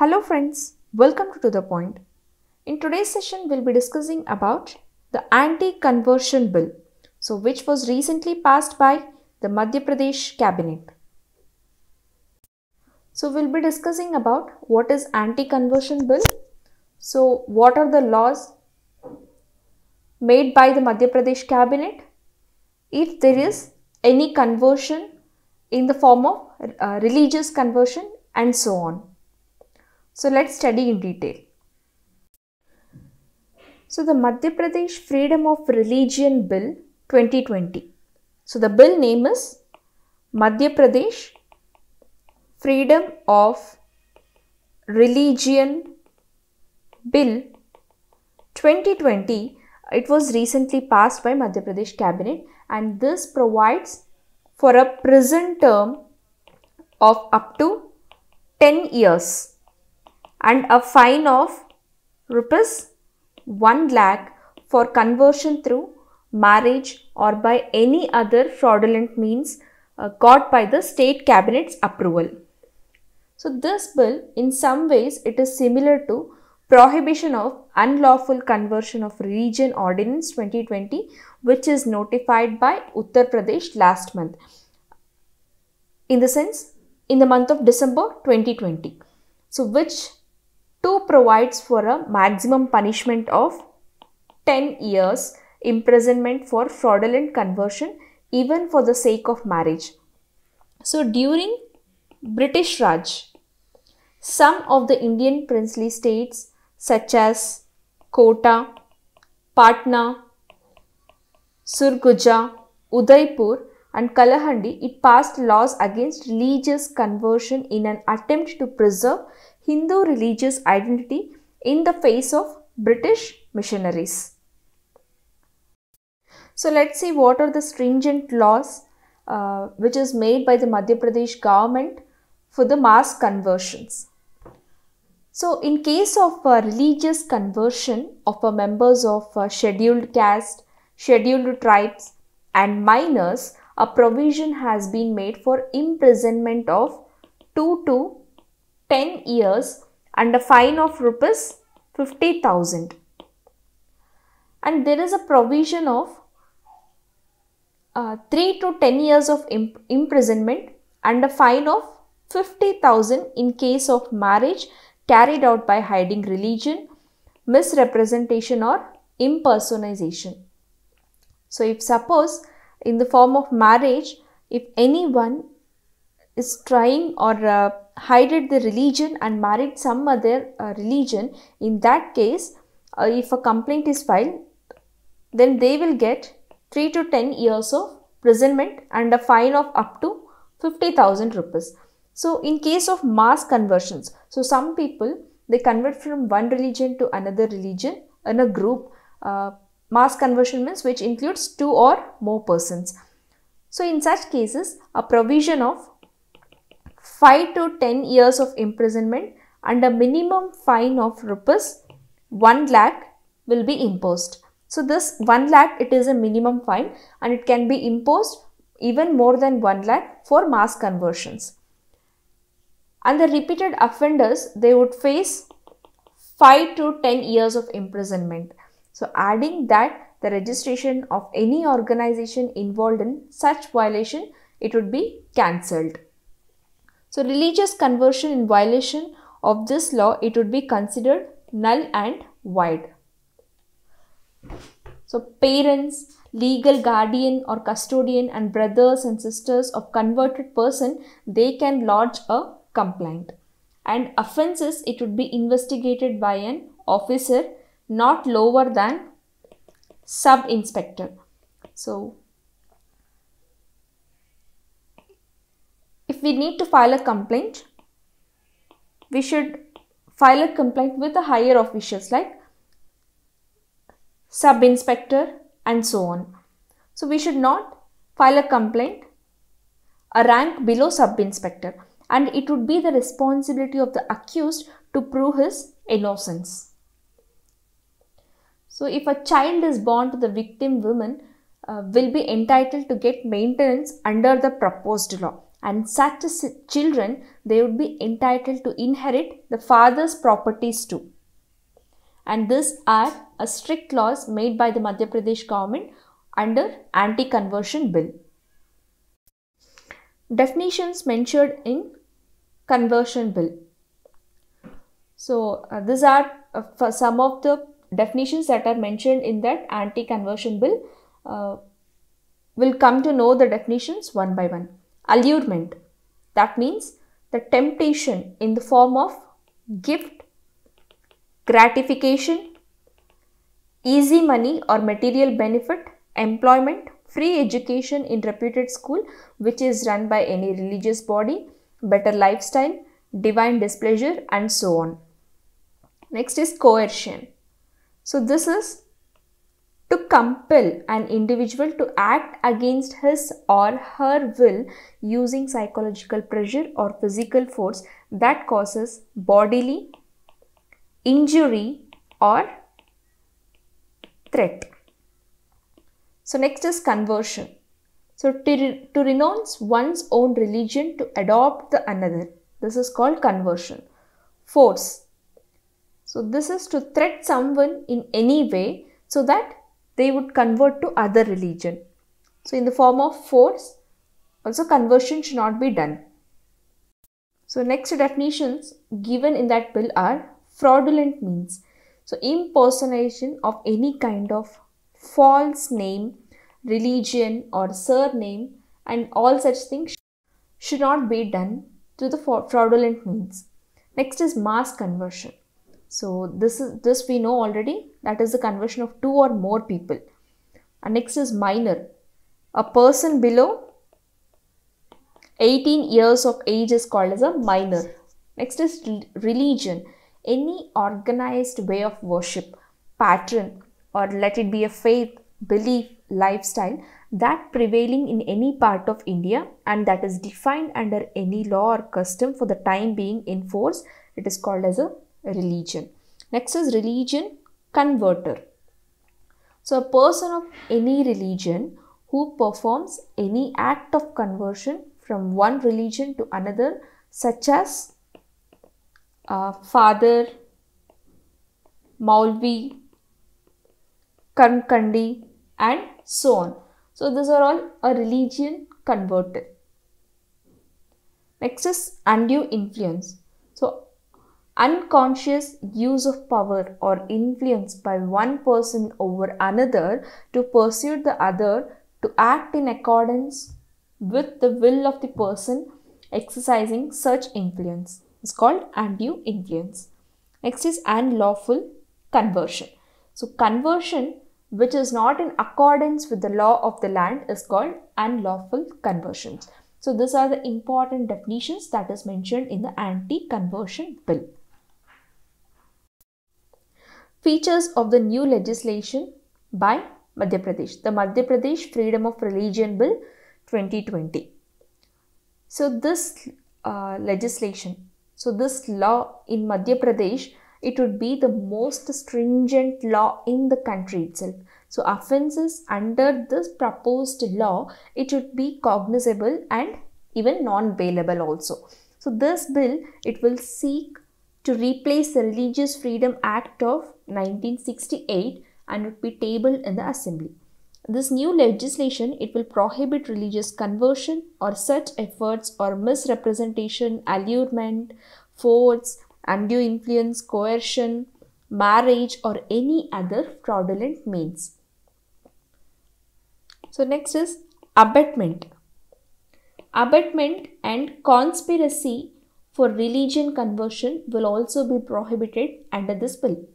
Hello friends, welcome to the point. In today's session, we'll be discussing about the Anti-Conversion Bill, which was recently passed by the Madhya Pradesh cabinet. So we'll be discussing about what is Anti-Conversion Bill. So what are the laws made by the Madhya Pradesh cabinet if there is any conversion in the form of religious conversion and so on. So let's study in detail. So the Madhya Pradesh Freedom of Religion Bill 2020. So the bill name is Madhya Pradesh Freedom of Religion Bill 2020. It was recently passed by Madhya Pradesh cabinet, and this provides for a prison term of up to 10 years and a fine of rupees 1 lakh for conversion through marriage or by any other fraudulent means got by the state cabinet's approval. So this bill, in some ways, it is similar to Prohibition of Unlawful Conversion of Religion Ordinance 2020, which is notified by Uttar Pradesh last month. In the sense, in the month of December 2020. So which too provides for a maximum punishment of 10 years imprisonment for fraudulent conversion even for the sake of marriage. So during British Raj, some of the Indian princely states such as Kota, Patna, Surguja, Udaipur and Kalahandi, it passed laws against religious conversion in an attempt to preserve Hindu religious identity in the face of British missionaries. So let's see what are the stringent laws which is made by the Madhya Pradesh government for the mass conversions. So in case of religious conversion of members of scheduled caste, scheduled tribes and minors, a provision has been made for imprisonment of 2 to 10 years and a fine of rupees 50,000. And there is a provision of 3 to 10 years of imprisonment and a fine of 50,000 in case of marriage carried out by hiding religion, misrepresentation or impersonation. So if suppose in the form of marriage, if anyone is trying or hided the religion and married some other religion, in that case, if a complaint is filed, then they will get 3 to 10 years of imprisonment and a fine of up to 50,000 rupees. So in case of mass conversions, so some people, they convert from one religion to another religion in a group. Mass conversion means which includes 2 or more persons. So in such cases, a provision of 5 to 10 years of imprisonment and a minimum fine of rupees 1 lakh will be imposed. So this 1 lakh, it is a minimum fine and it can be imposed even more than 1 lakh for mass conversions. And the repeated offenders, they would face 5 to 10 years of imprisonment. So adding that, the registration of any organization involved in such violation, it would be cancelled. So religious conversion in violation of this law, it would be considered null and void. So parents, legal guardian or custodian and brothers and sisters of converted person, they can lodge a complaint. And offences, it would be investigated by an officer not lower than sub-inspector. So if we need to file a complaint, we should file a complaint with the higher officials like sub-inspector and so on. So we should not file a complaint a rank below sub-inspector, and it would be the responsibility of the accused to prove his innocence. So if a child is born to the victim woman, will be entitled to get maintenance under the proposed law. and such children, they would be entitled to inherit the father's properties too. And these are a strict laws made by the Madhya Pradesh government under anti-conversion bill. Definitions mentioned in conversion bill. So these are for some of the definitions that are mentioned in that anti-conversion bill. We'll come to know the definitions one by one. Allurement, that means the temptation in the form of gift, gratification, easy money or material benefit, employment, free education in reputed school which is run by any religious body, better lifestyle, divine displeasure, and so on. Next is coercion. So this is to compel an individual to act against his or her will using psychological pressure or physical force that causes bodily injury or threat. So next is conversion. So to renounce one's own religion to adopt the another. This is called conversion. Force. So this is to threat someone in any way so that they would convert to other religion. So in the form of force, also conversion should not be done. So next definitions given in that bill are fraudulent means. So impersonation of any kind of false name, religion or surname, and all such things should not be done through the fraudulent means. Next is mass conversion. So this we know already, that is the conversion of 2 or more people. And next is minor. A person below 18 years of age is called as a minor. Next is religion. Any organized way of worship, pattern, or let it be a faith, belief, lifestyle that prevailing in any part of India and that is defined under any law or custom for the time being in force, it is called as a religion. Next is religion converter. So a person of any religion who performs any act of conversion from one religion to another, such as father, Maulvi, Karmkandi, and so on. So these are all a religion converted. Next is undue influence. So unconscious use of power or influence by one person over another to persuade the other to act in accordance with the will of the person exercising such influence is called undue influence. Next is unlawful conversion. So conversion which is not in accordance with the law of the land is called unlawful conversions. So these are the important definitions that is mentioned in the anti-conversion bill. Features of the new legislation by Madhya Pradesh. The Madhya Pradesh Freedom of Religion Bill 2020. So this legislation, so this law in Madhya Pradesh, it would be the most stringent law in the country itself. So offences under this proposed law, it would be cognizable and even non-bailable also. So this bill, it will seek to replace the Religious Freedom Act of 1968 and would be tabled in the Assembly. This new legislation, it will prohibit religious conversion or such efforts or misrepresentation, allurement, force, undue influence, coercion, marriage, or any other fraudulent means. So next is abetment. Abetment and conspiracy for religion conversion will also be prohibited under this bill.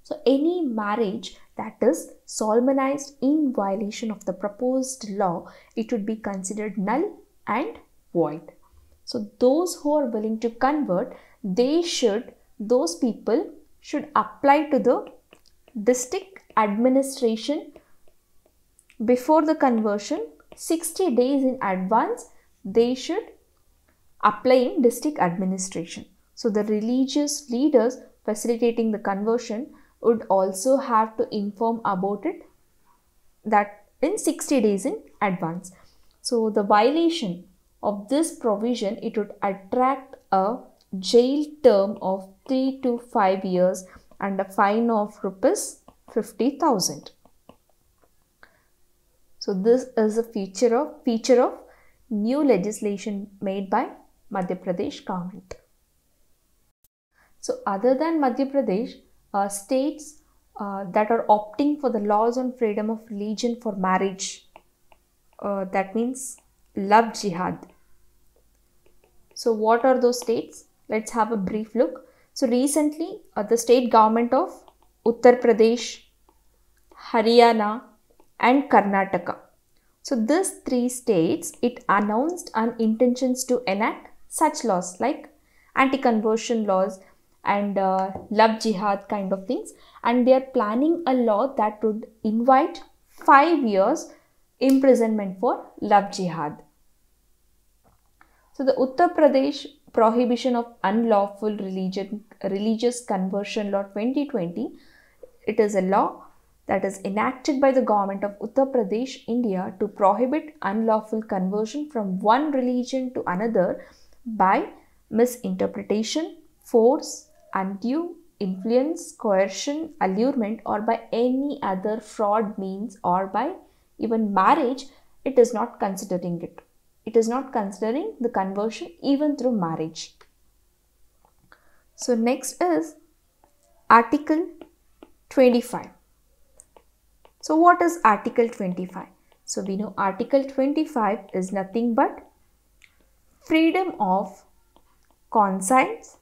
So any marriage that is solemnized in violation of the proposed law, it would be considered null and void. So those who are willing to convert, those people should apply to the district administration before the conversion. 60 days in advance, they should apply in district administration. So the religious leaders facilitating the conversion would also have to inform about it that in 60 days in advance. So the violation of this provision, it would attract a jail term of 3 to 5 years and a fine of rupees 50,000. So this is a feature of new legislation made by Madhya Pradesh government. So other than Madhya Pradesh, states that are opting for the laws on freedom of religion for marriage, that means love jihad. So what are those states? Let's have a brief look. So recently, the state government of Uttar Pradesh, Haryana and Karnataka. So these three states, it announced an intentions to enact such laws like anti-conversion laws and love jihad kind of things, and they are planning a law that would invite 5 years imprisonment for love jihad. So the Uttar Pradesh Prohibition of Unlawful Religious Conversion Law 2020, it is a law that is enacted by the government of Uttar Pradesh, India, to prohibit unlawful conversion from one religion to another by misinterpretation, force, undue influence, coercion, allurement, or by any other fraud means, or by even marriage. It is not considering it. It is not considering the conversion even through marriage. So next is Article 25. So what is Article 25? So we know Article 25 is nothing but freedom of conscience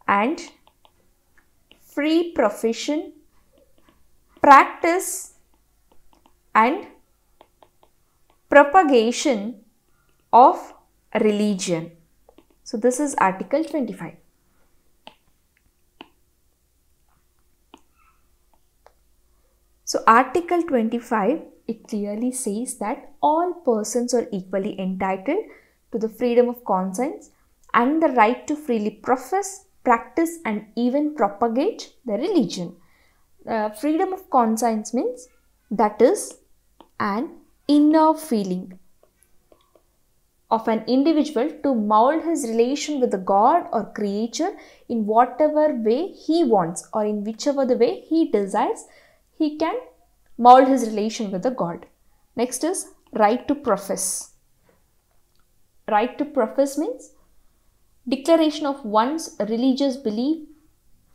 and free profession, practice and propagation of religion. So this is Article 25. So Article 25, it clearly says that all persons are equally entitled to the freedom of conscience and the right to freely profess, practice and even propagate their religion. Freedom of conscience means that is an inner feeling of an individual to mold his relation with the God or creature in whatever way he wants, or in whichever the way he desires, he can mold his relation with the God. Next is right to profess. Right to profess means declaration of one's religious belief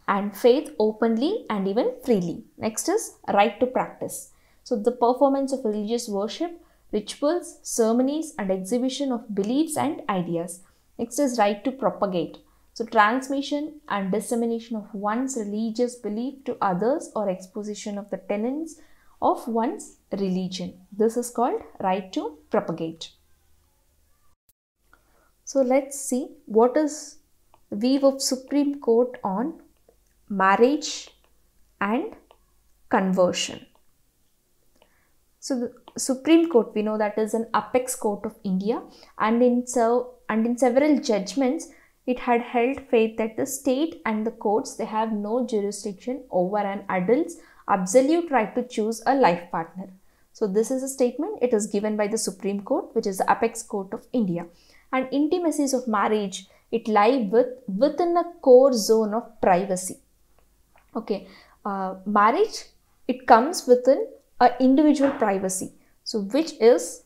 and faith openly and even freely. Next is right to practice. So the performance of religious worship, rituals, ceremonies and exhibition of beliefs and ideas. Next is right to propagate. So transmission and dissemination of one's religious belief to others or exposition of the tenets of one's religion. This is called right to propagate. So let's see what is the view of Supreme Court on marriage and conversion. So the Supreme Court, we know that is an apex court of India, and in several judgments it had held faith that the state and the courts, they have no jurisdiction over an adult's absolute right to choose a life partner. So this is a statement, it is given by the Supreme Court, which is the apex court of India. And intimacies of marriage, it lie within a core zone of privacy. Okay, marriage, it comes within an individual privacy, so which is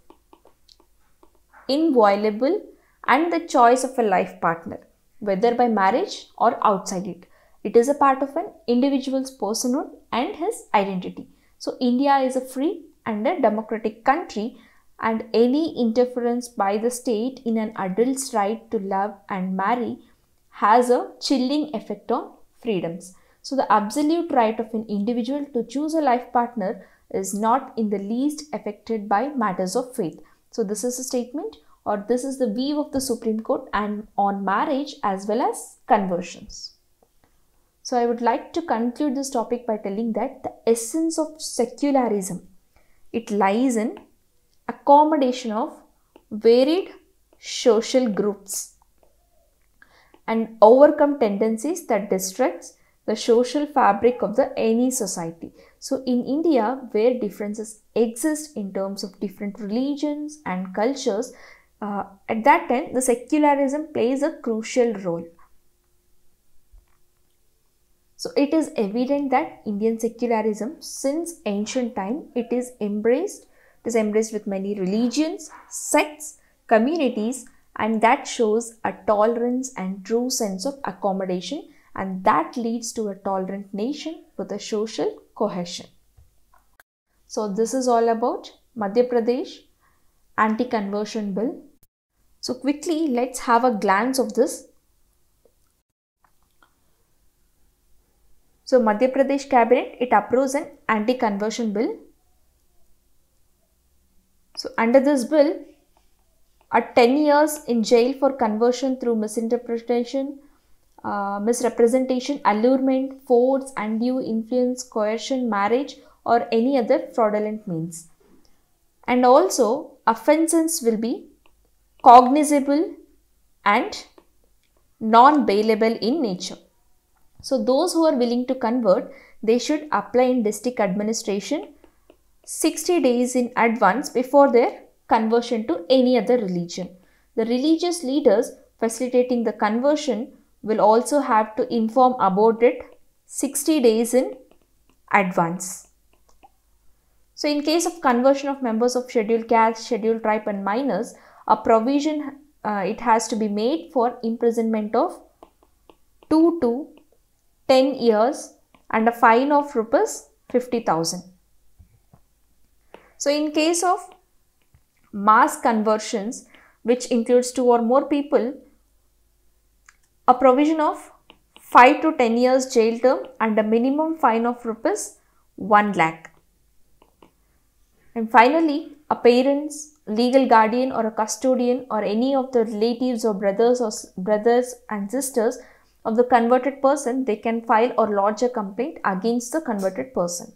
inviolable, and the choice of a life partner, whether by marriage or outside it. It is a part of an individual's personhood and his identity. So India is a free and a democratic country, and any interference by the state in an adult's right to love and marry has a chilling effect on freedoms. So the absolute right of an individual to choose a life partner is not in the least affected by matters of faith. So this is a statement, or this is the view of the Supreme Court and on marriage as well as conversions. So I would like to conclude this topic by telling that the essence of secularism, it lies in accommodation of varied social groups and overcome tendencies that distracts the social fabric of any society. So in India, where differences exist in terms of different religions and cultures, At that time, the secularism plays a crucial role. So it is evident that Indian secularism, since ancient time, it is embraced with many religions, sects, communities, and that shows a tolerance and true sense of accommodation, and that leads to a tolerant nation with a social cohesion. So this is all about Madhya Pradesh anti-conversion bill. So quickly, let's have a glance of this. So Madhya Pradesh cabinet, it approves an anti-conversion bill. So under this bill, a 10 years in jail for conversion through misinterpretation, misrepresentation, allurement, force, undue influence, coercion, marriage, or any other fraudulent means. And also, offences will be cognizable and non-bailable in nature. So those who are willing to convert, they should apply in district administration 60 days in advance before their conversion to any other religion. The religious leaders facilitating the conversion will also have to inform about it 60 days in advance. So in case of conversion of members of scheduled caste, scheduled tribe and minors, a provision it has to be made for imprisonment of 2 to 10 years and a fine of rupees 50,000. So in case of mass conversions, which includes 2 or more people, a provision of 5 to 10 years jail term and a minimum fine of rupees 1 lakh. And finally, a parent's legal guardian or a custodian or any of the relatives or brothers and sisters of the converted person, they can file or lodge a complaint against the converted person.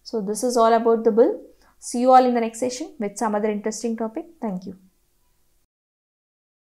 So this is all about the bill. See you all in the next session with some other interesting topic. Thank you.